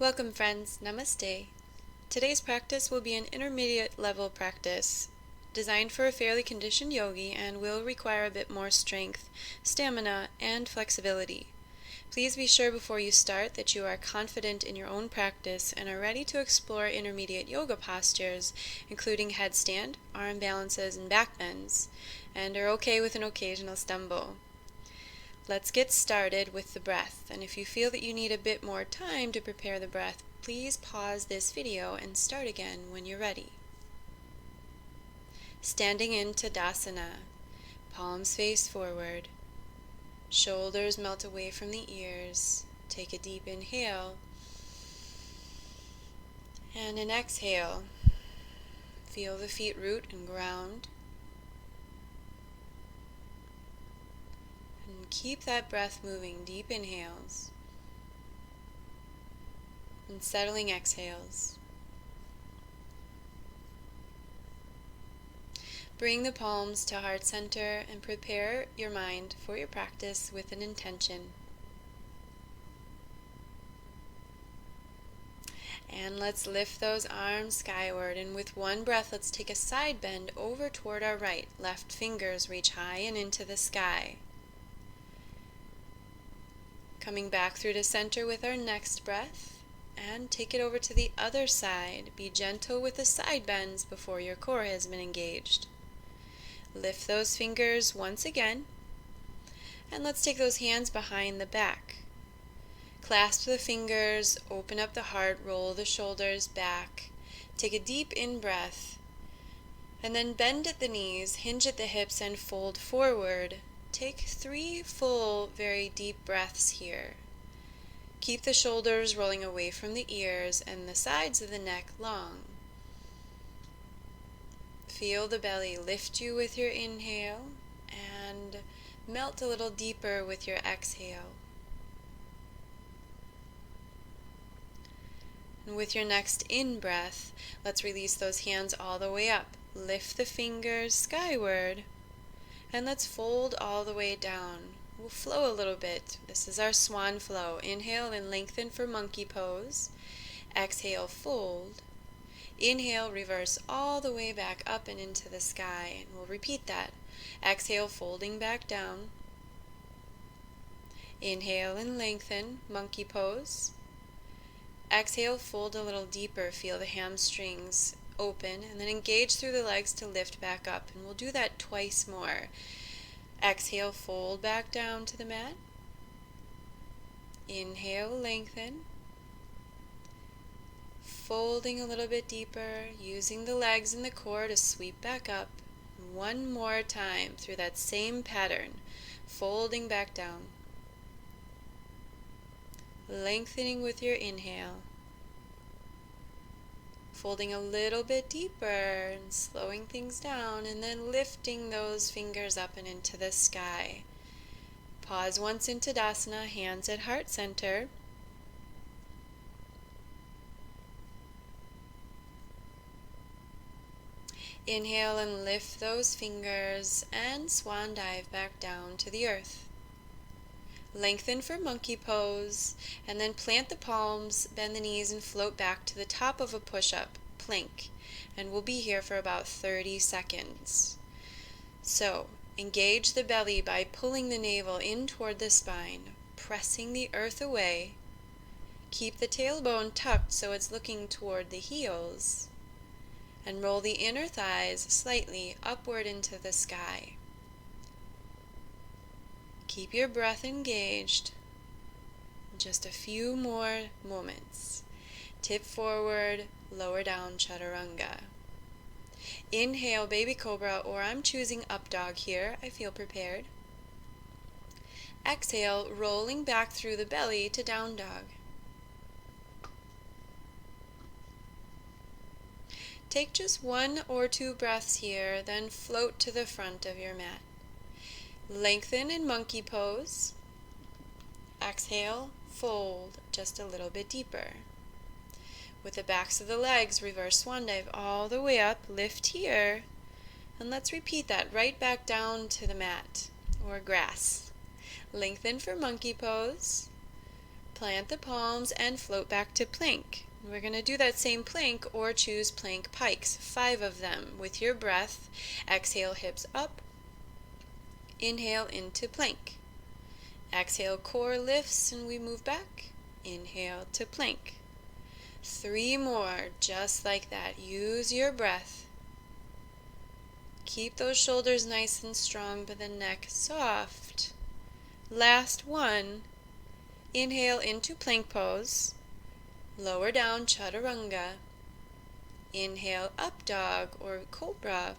Welcome friends, Namaste. Today's practice will be an intermediate level practice designed for a fairly conditioned yogi and will require a bit more strength, stamina, and flexibility. Please be sure before you start that you are confident in your own practice and are ready to explore intermediate yoga postures, including headstand, arm balances, and back bends, and are okay with an occasional stumble. Let's get started with the breath, and if you feel that you need a bit more time to prepare the breath, please pause this video and start again when you're ready. Standing in Tadasana, palms face forward, shoulders melt away from the ears. Take a deep inhale and an exhale. Feel the feet root and ground. And keep that breath moving, deep inhales and settling exhales. Bring the palms to heart center and prepare your mind for your practice with an intention. And let's lift those arms skyward, and with one breath let's take a side bend over toward our right. Left fingers reach high and into the sky. Coming back through to center with our next breath, and take it over to the other side. Be gentle with the side bends before your core has been engaged. Lift those fingers once again, and let's take those hands behind the back. Clasp the fingers, open up the heart, roll the shoulders back. Take a deep in-breath, and then bend at the knees, hinge at the hips, and fold forward. Take 3 full, very deep breaths here. Keep the shoulders rolling away from the ears and the sides of the neck long. Feel the belly lift you with your inhale and melt a little deeper with your exhale. And with your next in-breath, let's release those hands all the way up. Lift the fingers skyward, and let's fold all the way down. We'll flow a little bit. This is our swan flow. Inhale and lengthen for monkey pose. Exhale, fold. Inhale, reverse all the way back up and into the sky. And we'll repeat that. Exhale, folding back down. Inhale and lengthen, monkey pose. Exhale, fold a little deeper. Feel the hamstrings open, and then engage through the legs to lift back up. And we'll do that twice more. Exhale, fold back down to the mat. Inhale, lengthen. Folding a little bit deeper, using the legs and the core to sweep back up. One more time through that same pattern, folding back down. Lengthening with your inhale. Folding a little bit deeper and slowing things down, and then lifting those fingers up and into the sky. Pause once in Tadasana, hands at heart center. Inhale and lift those fingers and swan dive back down to the earth. Lengthen for monkey pose, and then plant the palms, bend the knees, and float back to the top of a push-up, plank. And we'll be here for about 30 seconds. So, engage the belly by pulling the navel in toward the spine, pressing the earth away. Keep the tailbone tucked so it's looking toward the heels. And roll the inner thighs slightly upward into the sky. Keep your breath engaged. Just a few more moments. Tip forward, lower down, chaturanga. Inhale, baby cobra, or I'm choosing up dog here. I feel prepared. Exhale, rolling back through the belly to down dog. Take just 1 or 2 breaths here, then float to the front of your mat. Lengthen in monkey pose. Exhale, fold just a little bit deeper. With the backs of the legs, reverse swan dive all the way up, lift here, and let's repeat that right back down to the mat or grass. Lengthen for monkey pose. Plant the palms and float back to plank. We're going to do that same plank or choose plank pikes, 5 of them. With your breath, exhale hips up, inhale into plank. Exhale, core lifts and we move back. Inhale to plank. 3 more, just like that. Use your breath. Keep those shoulders nice and strong, but the neck soft. Last one. Inhale into plank pose. Lower down, chaturanga. Inhale, up dog or cobra.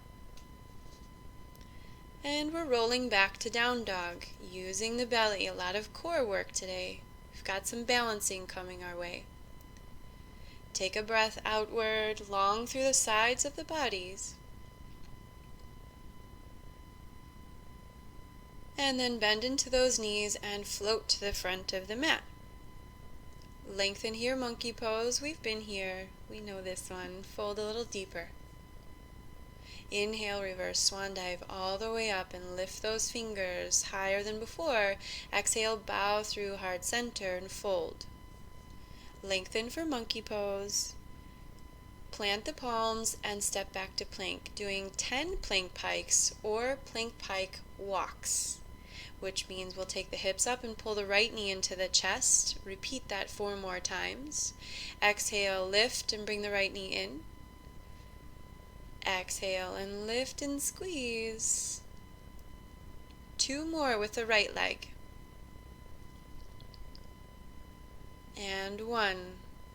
And we're rolling back to down dog, using the belly. A lot of core work today. We've got some balancing coming our way. Take a breath outward, long through the sides of the bodies. And then bend into those knees and float to the front of the mat. Lengthen here, monkey pose. We've been here. We know this one. Fold a little deeper. Inhale, reverse swan dive all the way up and lift those fingers higher than before. Exhale, bow through heart center and fold. Lengthen for monkey pose. Plant the palms and step back to plank, doing 10 plank pikes or plank pike walks, which means we'll take the hips up and pull the right knee into the chest. Repeat that 4 more times. Exhale, lift and bring the right knee in. Exhale and lift and squeeze. 2 more with the right leg. And 1.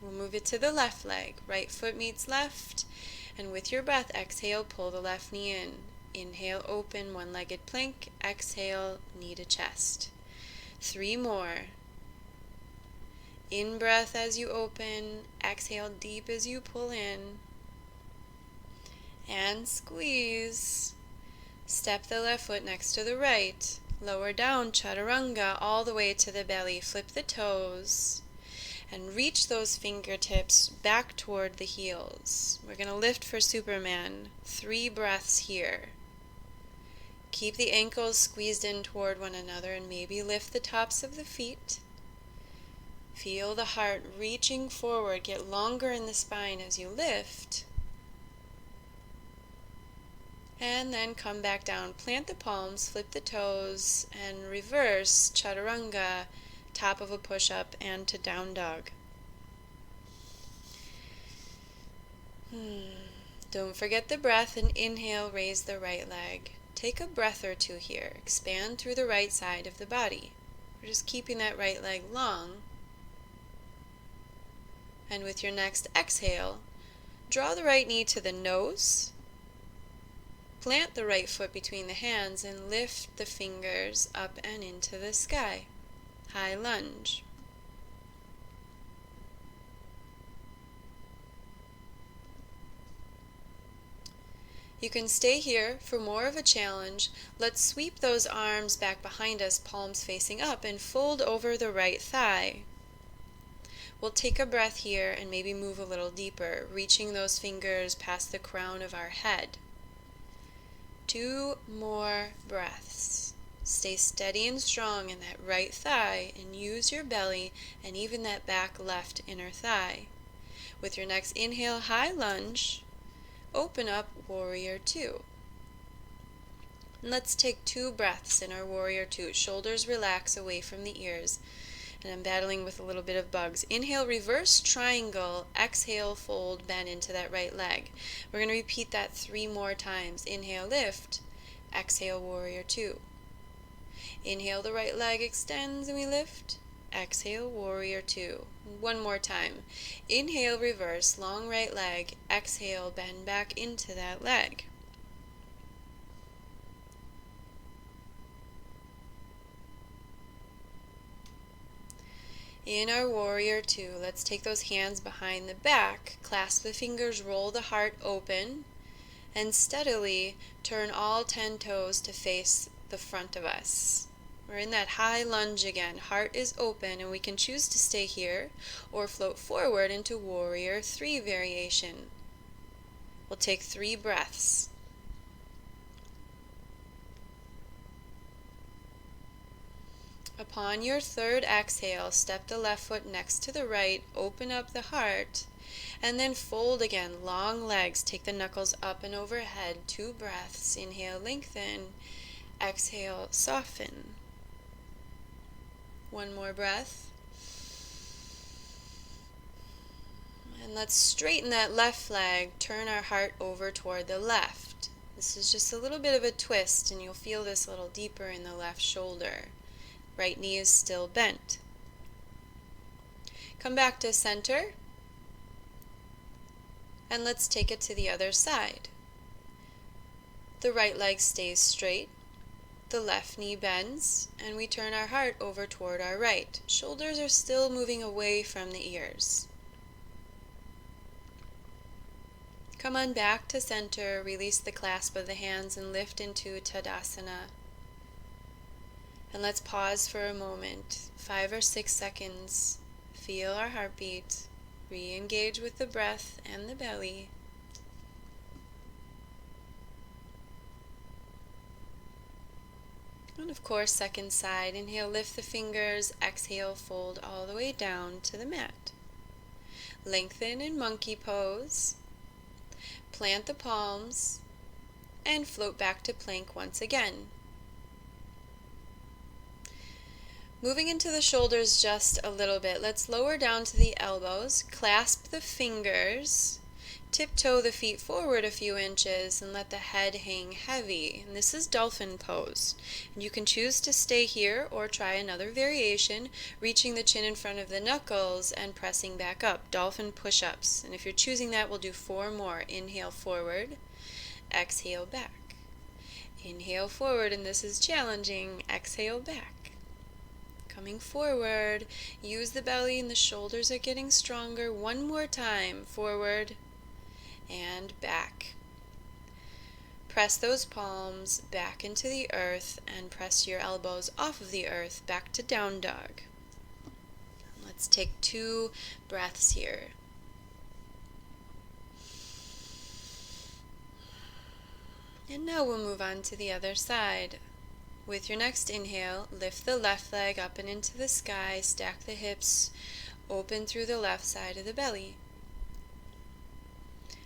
We'll move it to the left leg. Right foot meets left. And with your breath, exhale, pull the left knee in. Inhale, open, one-legged plank. Exhale, knee to chest. 3 more. In breath as you open. Exhale deep as you pull in. And squeeze. Step the left foot next to the right. Lower down, chaturanga, all the way to the belly. Flip the toes. And reach those fingertips back toward the heels. We're going to lift for Superman. 3 breaths here. Keep the ankles squeezed in toward one another and maybe lift the tops of the feet. Feel the heart reaching forward. Get longer in the spine as you lift. And then come back down. Plant the palms, flip the toes, and reverse chaturanga, top of a push-up, and to down dog. Don't forget the breath, and inhale, raise the right leg. Take a breath or 2 here. Expand through the right side of the body. We're just keeping that right leg long. And with your next exhale, draw the right knee to the nose. Plant the right foot between the hands and lift the fingers up and into the sky. High lunge. You can stay here for more of a challenge. Let's sweep those arms back behind us, palms facing up, and fold over the right thigh. We'll take a breath here and maybe move a little deeper, reaching those fingers past the crown of our head. 2 more breaths. Stay steady and strong in that right thigh and use your belly and even that back left inner thigh. With your next inhale, high lunge, open up, warrior 2. And let's take 2 breaths in our warrior 2. Shoulders relax away from the ears. And I'm battling with a little bit of bugs. Inhale, reverse triangle. Exhale, fold, bend into that right leg. We're going to repeat that 3 more times. Inhale, lift. Exhale, warrior 2. Inhale, the right leg extends and we lift. Exhale, warrior 2. 1 more time. Inhale, reverse, long right leg. Exhale, bend back into that leg. In our warrior 2, let's take those hands behind the back, clasp the fingers, roll the heart open, and steadily turn all 10 toes to face the front of us. We're in that high lunge again. Heart is open, and we can choose to stay here or float forward into warrior 3 variation. We'll take 3 breaths. Upon your third exhale, step the left foot next to the right, open up the heart, and then fold again. Long legs, take the knuckles up and overhead. 2 breaths. Inhale, lengthen. Exhale, soften. 1 more breath. And let's straighten that left leg, turn our heart over toward the left. This is just a little bit of a twist, and you'll feel this a little deeper in the left shoulder. Right knee is still bent. Come back to center, and let's take it to the other side. The right leg stays straight, the left knee bends, and we turn our heart over toward our right. Shoulders are still moving away from the ears. Come on back to center, release the clasp of the hands and lift into Tadasana. And let's pause for a moment, 5 or 6 seconds. Feel our heartbeat. Re-engage with the breath and the belly. And of course, second side. Inhale, lift the fingers. Exhale, fold all the way down to the mat. Lengthen in monkey pose. Plant the palms and float back to plank once again. Moving into the shoulders just a little bit, let's lower down to the elbows, clasp the fingers, tiptoe the feet forward a few inches, and let the head hang heavy. And this is dolphin pose. And you can choose to stay here or try another variation, reaching the chin in front of the knuckles and pressing back up, dolphin push-ups. And if you're choosing that, we'll do 4 more. Inhale forward, exhale back. Inhale forward, and this is challenging. Exhale back. Coming forward, use the belly and the shoulders are getting stronger. 1 more time, forward and back. Press those palms back into the earth and press your elbows off of the earth back to down dog. Let's take 2 breaths here. And now we'll move on to the other side. With your next inhale, lift the left leg up and into the sky, stack the hips, open through the left side of the belly.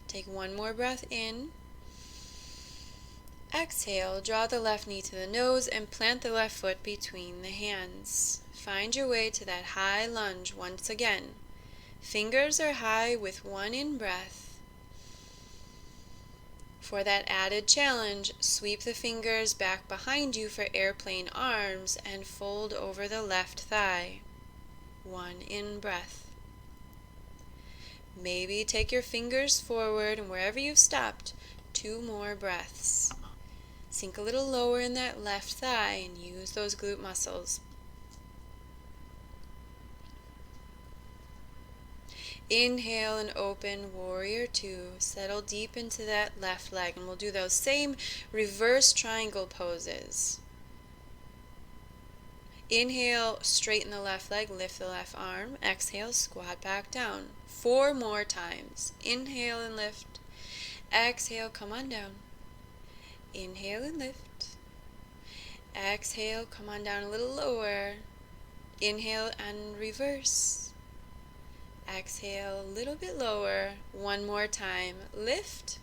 Take 1 more breath in. Exhale, draw the left knee to the nose and plant the left foot between the hands. Find your way to that high lunge once again. Fingers are high with 1 in breath. For that added challenge, sweep the fingers back behind you for airplane arms and fold over the left thigh. 1 in breath. Maybe take your fingers forward, and wherever you've stopped, 2 more breaths. Sink a little lower in that left thigh and use those glute muscles. Inhale and open, warrior 2. Settle deep into that left leg, and we'll do those same reverse triangle poses. Inhale, straighten the left leg, lift the left arm. Exhale, squat back down. 4 more times. Inhale and lift. Exhale, come on down. Inhale and lift. Exhale, come on down a little lower. Inhale and reverse. Exhale a little bit lower. 1 more time. Lift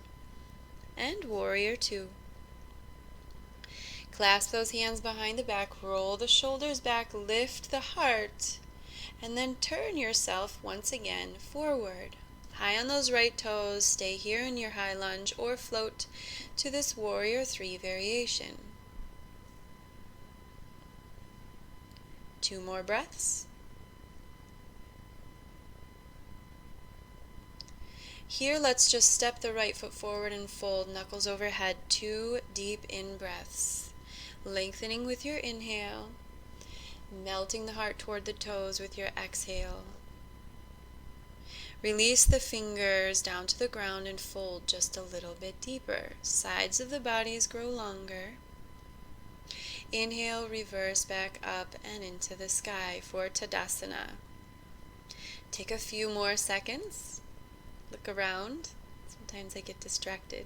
and warrior 2. Clasp those hands behind the back, roll the shoulders back, lift the heart, and then turn yourself once again forward. High on those right toes, stay here in your high lunge or float to this warrior 3 variation. 2 more breaths. Here, let's just step the right foot forward and fold, knuckles overhead, 2 deep in breaths. Lengthening with your inhale, melting the heart toward the toes with your exhale. Release the fingers down to the ground and fold just a little bit deeper. Sides of the bodies grow longer. Inhale, reverse back up and into the sky for Tadasana. Take a few more seconds. Look around. Sometimes I get distracted.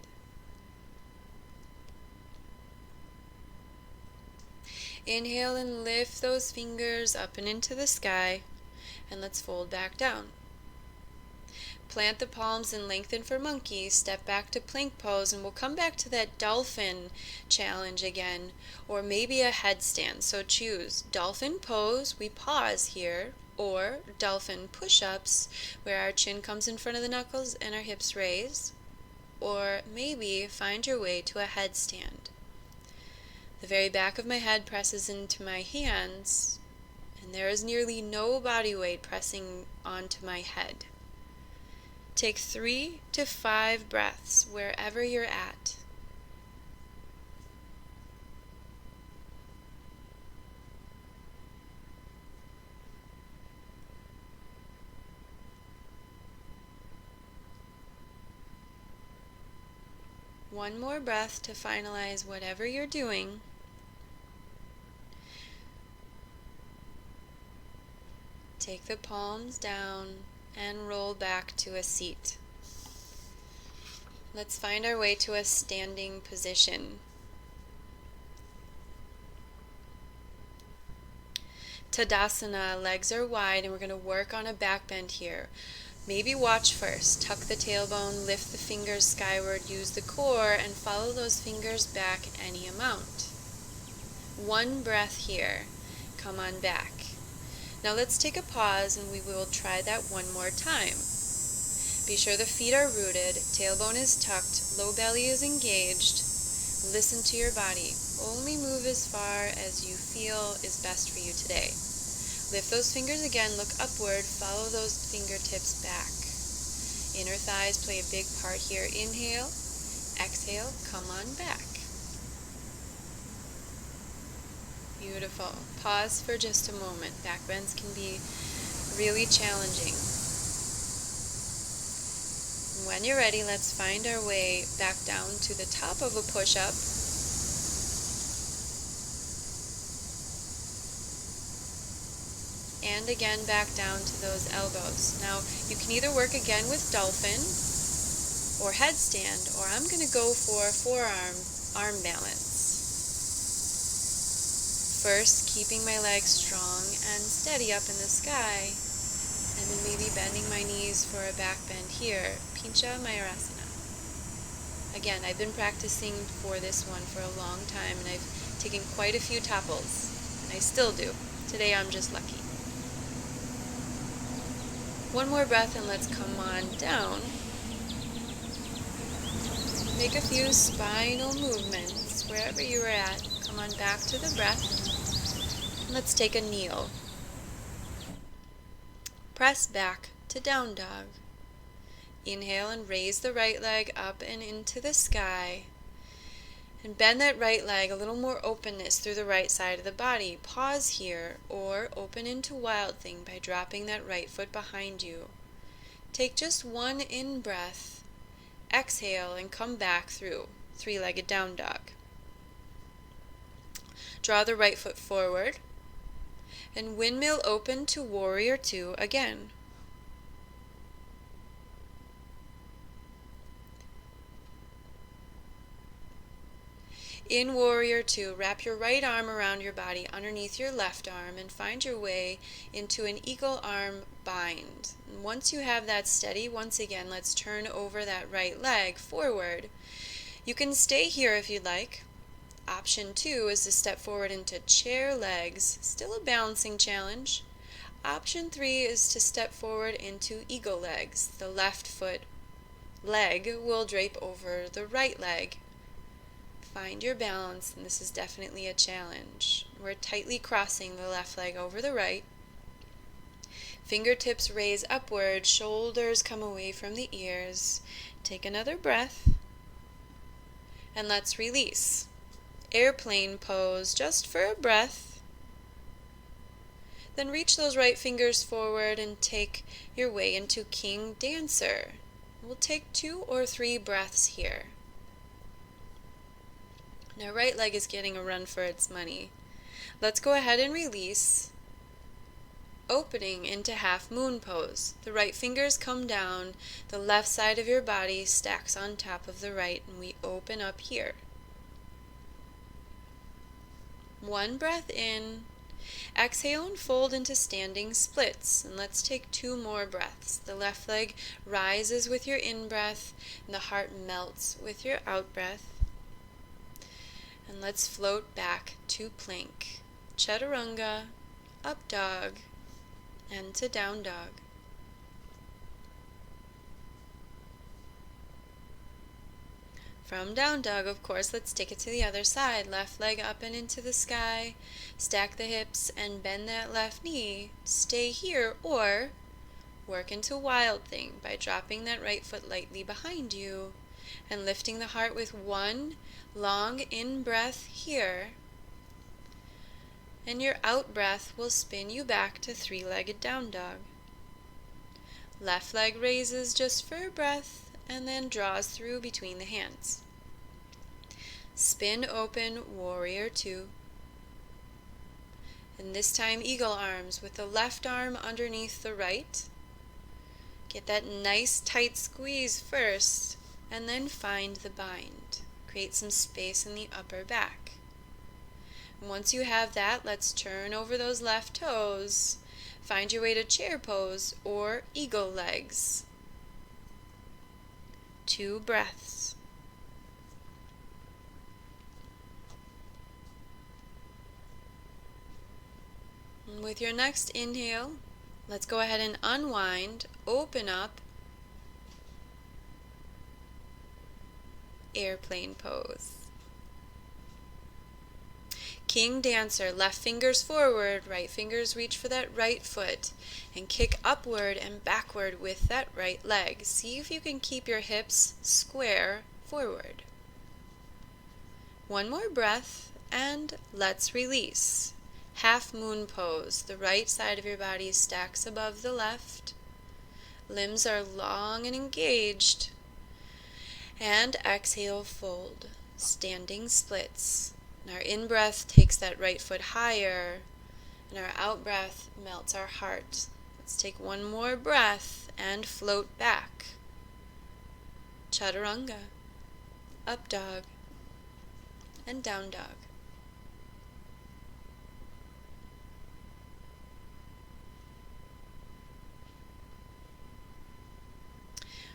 Inhale and lift those fingers up and into the sky, and let's fold back down. Plant the palms and lengthen for monkey. Step back to plank pose, and we'll come back to that dolphin challenge again, or maybe a headstand. So choose dolphin pose, we pause here, or dolphin push-ups, where our chin comes in front of the knuckles and our hips raise, or maybe find your way to a headstand. The very back of my head presses into my hands, and there is nearly no body weight pressing onto my head. Take 3 to 5 breaths wherever you're at. One more breath to finalize whatever you're doing. Take the palms down and roll back to a seat. Let's find our way to a standing position. Tadasana, legs are wide, and we're going to work on a back bend here. Maybe watch first. Tuck the tailbone, lift the fingers skyward, use the core, and follow those fingers back any amount. One breath here. Come on back. Now let's take a pause, and we will try that one more time. Be sure the feet are rooted, tailbone is tucked, low belly is engaged. Listen to your body. Only move as far as you feel is best for you today. Lift those fingers again, look upward, follow those fingertips back. Inner thighs play a big part here. Inhale, exhale, come on back. Beautiful. Pause for just a moment. Back bends can be really challenging. When you're ready, let's find our way back down to the top of a push-up. And again back down to those elbows. Now you can either work again with dolphin or headstand, or I'm going to go for arm balance. First, keeping my legs strong and steady up in the sky, and then maybe bending my knees for a back bend here, Pincha Mayurasana. Again, I've been practicing for this one for a long time, and I've taken quite a few topples, and I still do. Today I'm just lucky. One more breath, and let's come on down. Make a few spinal movements wherever you are at. Come on back to the breath. Let's take a kneel. Press back to down dog. Inhale and raise the right leg up and into the sky. And bend that right leg, a little more openness through the right side of the body. Pause here, or open into Wild Thing by dropping that right foot behind you. Take just one in breath. Exhale and come back through three-legged down dog. Draw the right foot forward. And windmill open to warrior two again. In warrior two, wrap your right arm around your body underneath your left arm and find your way into an eagle arm bind. And once you have that steady, once again, let's turn over that right leg forward. You can stay here if you'd like. Option 2 is to step forward into chair legs, still a balancing challenge. Option 3 is to step forward into eagle legs. The left foot leg will drape over the right leg. Find your balance, and this is definitely a challenge. We're tightly crossing the left leg over the right. Fingertips raise upward, shoulders come away from the ears. Take another breath, and let's release. Airplane pose, just for a breath. Then reach those right fingers forward and take your way into King Dancer. We'll take 2 or 3 breaths here. Now right leg is getting a run for its money. Let's go ahead and release, opening into half moon pose. The right fingers come down, the left side of your body stacks on top of the right, and we open up here. One breath in. Exhale and fold into standing splits. And let's take 2 more breaths. The left leg rises with your in-breath, and the heart melts with your out-breath. And let's float back to plank, chaturanga, up dog, and to down dog. From down dog, of course, let's take it to the other side. Left leg up and into the sky. Stack the hips and bend that left knee. Stay here or work into wild thing by dropping that right foot lightly behind you and lifting the heart with 1 long in-breath here. And your out-breath will spin you back to 3-legged down dog. Left leg raises just for a breath and then draws through between the hands. Spin open, warrior 2. And this time eagle arms with the left arm underneath the right. Get that nice tight squeeze first and then find the bind. Create some space in the upper back. And once you have that, let's turn over those left toes. Find your way to chair pose or eagle legs. 2 breaths. And with your next inhale, let's go ahead and unwind, open up, airplane pose. King dancer, left fingers forward, right fingers reach for that right foot, and kick upward and backward with that right leg. See if you can keep your hips square forward. 1 more breath, and let's release. Half moon pose. The right side of your body stacks above the left. Limbs are long and engaged. And exhale, fold. Standing splits. And our in-breath takes that right foot higher, and our out-breath melts our heart. Let's take 1 more breath and float back. Chaturanga, up dog, and down dog.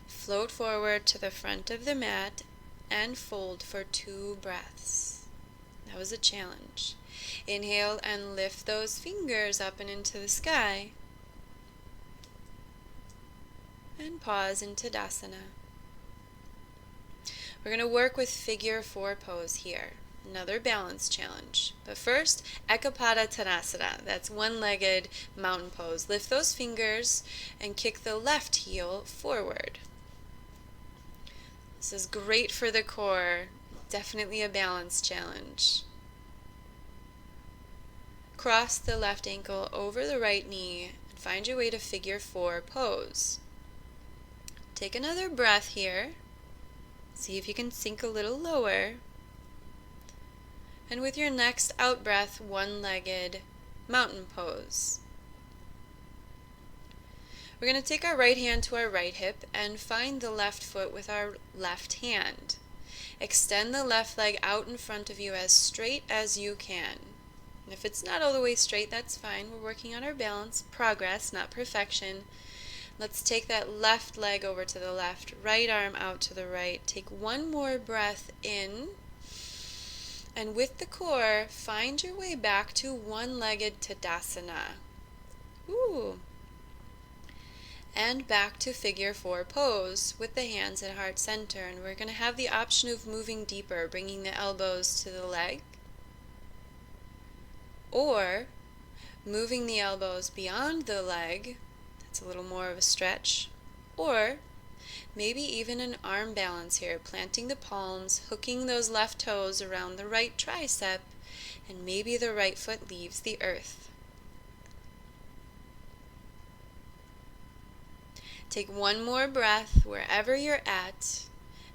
Float forward to the front of the mat and fold for 2 breaths. That was a challenge. Inhale and lift those fingers up and into the sky. And pause into Tadasana. We're going to work with figure 4 pose here. Another balance challenge. But first, Ekapada Tadasana. That's 1-legged mountain pose. Lift those fingers and kick the left heel forward. This is great for the core. Definitely a balance challenge. Cross the left ankle over the right knee and find your way to figure 4 pose. Take another breath here. See if you can sink a little lower. And with your next out breath, 1-legged mountain pose. We're going to take our right hand to our right hip and find the left foot with our left hand. Extend the left leg out in front of you as straight as you can. And if it's not all the way straight, that's fine. We're working on our balance, progress, not perfection. Let's take that left leg over to the left, right arm out to the right. Take 1 more breath in. And with the core, find your way back to 1-legged Tadasana. Ooh. And back to figure 4 pose with the hands at heart center. And we're going to have the option of moving deeper, bringing the elbows to the leg, or moving the elbows beyond the leg. That's a little more of a stretch. Or maybe even an arm balance here, planting the palms, hooking those left toes around the right tricep, and maybe the right foot leaves the earth. Take 1 more breath wherever you're at,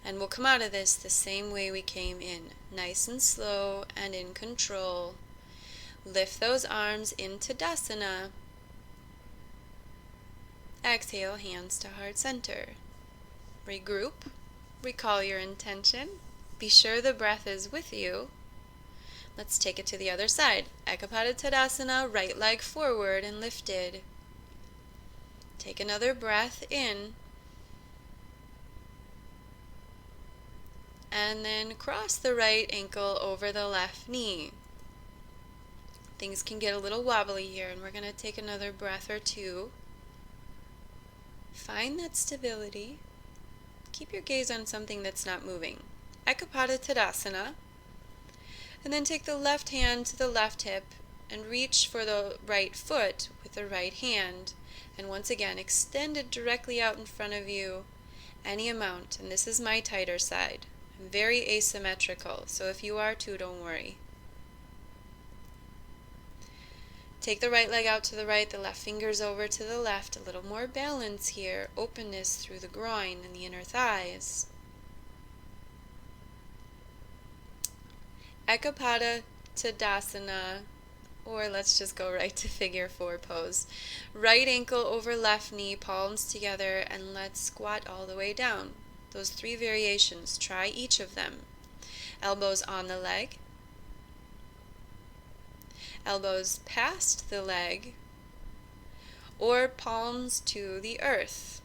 and we'll come out of this the same way we came in, nice and slow and in control. Lift those arms into Tadasana. Exhale, hands to heart center. Regroup, recall your intention. Be sure the breath is with you. Let's take it to the other side. Ekapada Tadasana, right leg forward and lifted. Take another breath in. And then cross the right ankle over the left knee. Things can get a little wobbly here, and we're going to take another breath or two. Find that stability. Keep your gaze on something that's not moving. Ekapada Tadasana. And then take the left hand to the left hip and reach for the right foot with the right hand. And once again, extend it directly out in front of you, any amount. And this is my tighter side. I'm very asymmetrical, so if you are too, don't worry. Take the right leg out to the right, the left fingers over to the left. A little more balance here. Openness through the groin and the inner thighs. Ekapada Tadasana, or let's just go right to figure 4 pose. Right ankle over left knee, palms together, and let's squat all the way down. Those 3 variations, try each of them. Elbows on the leg, elbows past the leg, or palms to the earth.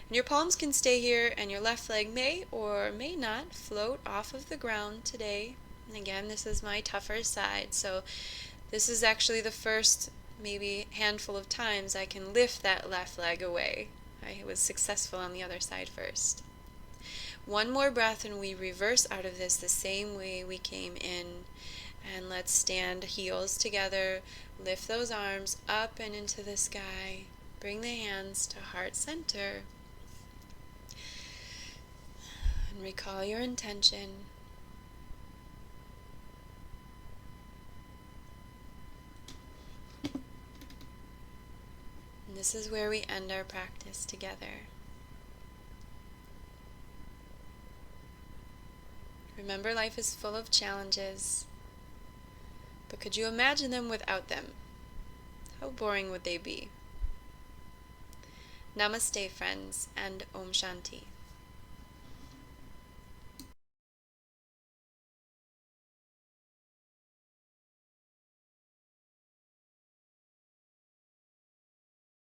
And your palms can stay here, and your left leg may or may not float off of the ground today. And again, this is my tougher side, so this is actually the first maybe handful of times I can lift that left leg away. I was successful on the other side first. One more breath and we reverse out of this the same way we came in. And let's stand heels together, lift those arms up and into the sky. Bring the hands to heart center. And recall your intention. And this is where we end our practice together. Remember, life is full of challenges, but could you imagine them without them? How boring would they be? Namaste, friends, and Om Shanti.